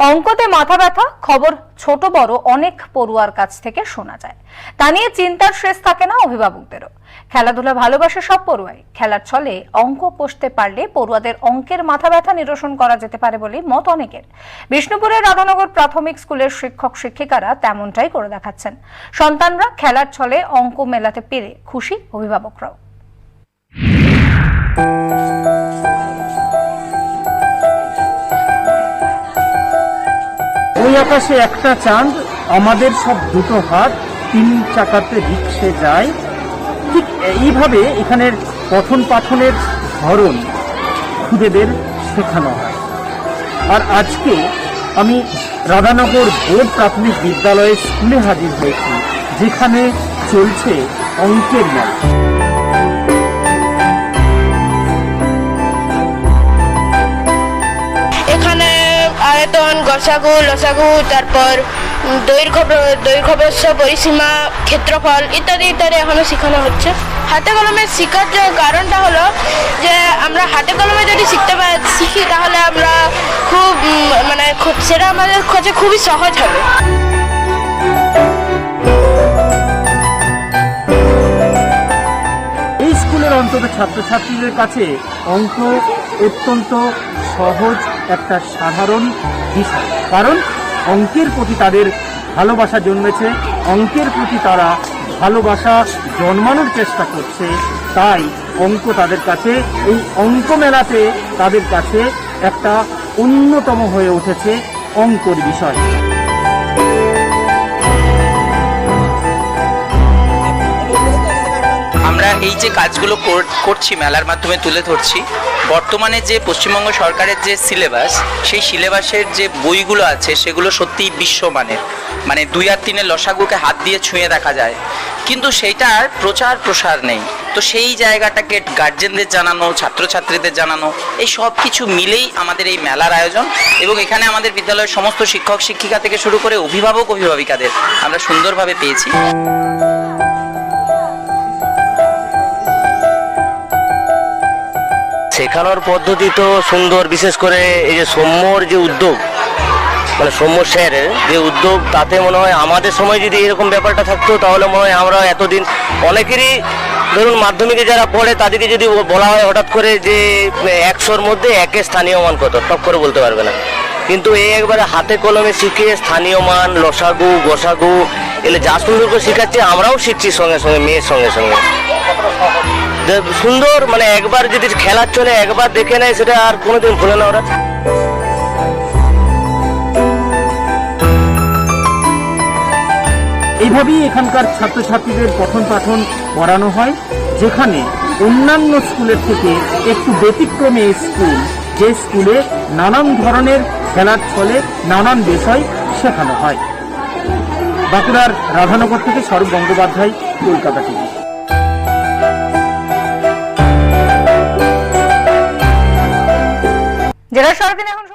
অঙ্কতে মাথা ব্যথা খবর ছোট বড় অনেক পড়ুয়ার কাছ থেকে শোনা যায়। তা নিয়ে চিন্তার শেষ থাকে না অভিভাবকদেরও। খেলাধুলা ভালোবাসে সব পড়ুয়াই। খেলার ছলে অঙ্ক কষতে পারলে পড়ুয়াদের অঙ্কের মাথা ব্যথা নিরসন করা যেতে পারে বলে মত অনেকের। বিষ্ণুপুরের রাধানগর প্রাথমিক স্কুলের শিক্ষক শিক্ষিকারা তেমনটাই করে দেখাচ্ছেন। সন্তানরা খেলার ছলে অঙ্ক মেলাতে পেরে খুশি অভিভাবকরাও। ওই আকাশে একটা চাঁদ, আমাদের সব দুটো হাত, তিন চাকাতে রিক্সে যায়। ঠিক এইভাবে এখানের পঠন পাঠনের ধরন খুদেদের শেখানো হয়। আর আজকে আমি রাধানগর বোর্ড প্রাথমিক বিদ্যালয়ের স্কুলে হাজির হয়েছি, যেখানে চলছে অঙ্কের মেলা। এখানে আয়তন, গসাগু, লসাগু, তারপর দৈর্ঘ্য প্রস্থ, পরিসীমা, ক্ষেত্রফল ইত্যাদি ইত্যাদি এখনো শেখানো হচ্ছে। হাতে কলমে শেখার যে কারণটা হলো যে আমরা হাতে কলমে যদি শিখি তাহলে আমরা সেটা আমাদের কাছে খুবই সহজ হবে। এই স্কুলের অন্তত ছাত্রছাত্রীদের কাছে অঙ্ক অত্যন্ত সহজ একটা সাধারণ বিষয়, কারণ অঙ্কের প্রতি তাদের ভালোবাসা জন্মেছে, অঙ্কের প্রতি তারা ভালোবাসা জন্মানোর চেষ্টা করছে। তাই অঙ্ক তাদের কাছে, এই অঙ্ক মেলাতে তাদের কাছে একটা অন্যতম হয়ে উঠেছে অঙ্কর বিষয়। আমরা এই যে কাজগুলো করছি, মেলার মাধ্যমে তুলে ধরছি, বর্তমানে যে পশ্চিমবঙ্গ সরকারের যে সিলেবাস, সেই সিলেবাসের যে বইগুলো আছে সেগুলো সত্যিই বিশ্বমানের। মানে 2 আর 3 লসাগুকে হাত দিয়ে ছুঁয়ে দেখা যায়, কিন্তু সেইটার প্রসার নেই। তো সেই জায়গাটাকে গার্জেনদের জানানো, ছাত্রছাত্রীদের জানানো, এই সব কিছু মিলেই আমাদের এই মেলার আয়োজন। এবং এখানে আমাদের বিদ্যালয়ের সমস্ত শিক্ষক শিক্ষিকা থেকে শুরু করে অভিভাবক অভিভাবিকাদের আমরা সুন্দরভাবে পেয়েছি। শেখানোর পদ্ধতি তো সুন্দর, বিশেষ করে এই যে সৌম্যর যে উদ্যোগ, মানে সৌম্য স্যারের যে উদ্যোগ, তাতে মনে হয় আমাদের সময় যদি এরকম ব্যাপারটা থাকতো তাহলে মনে হয় আমরা এতদিন অনেকেরই, ধরুন মাধ্যমিকে যারা পড়ে তাদেরকে যদি বলা হয় হঠাৎ করে যে 100-র মধ্যে 1-এর স্থানীয় মান কত, টপ করে বলতে পারবে না। কিন্তু এই একবারে হাতে কলমে শিখে স্থানীয় মান, লসাগু, গসাগু এগুলো যা সুন্দর করে শেখাচ্ছে, আমরাও শিখছি সঙ্গে সঙ্গে, মেয়ের সঙ্গে সঙ্গে সুন্দর। মানে একবার যদি খেলার চলে একবার দেখে নেয়, সেটা আর কোনোদিন ভুলে না ওরা। এইভাবেই এখানকার ছাত্রছাত্রীদের পঠন পাঠন করানো হয়, যেখানে অন্যান্য স্কুলের থেকে একটু ব্যতিক্রমে স্কুল, যে স্কুলে নানান ধরনের খেলার ছলে নানান বিষয় শেখানো হয়। বাঁকুড়ার রাধানগর থেকে স্বরূপ গঙ্গোপাধ্যায়, কলকাতা টিভি। জেলা সরকার এখন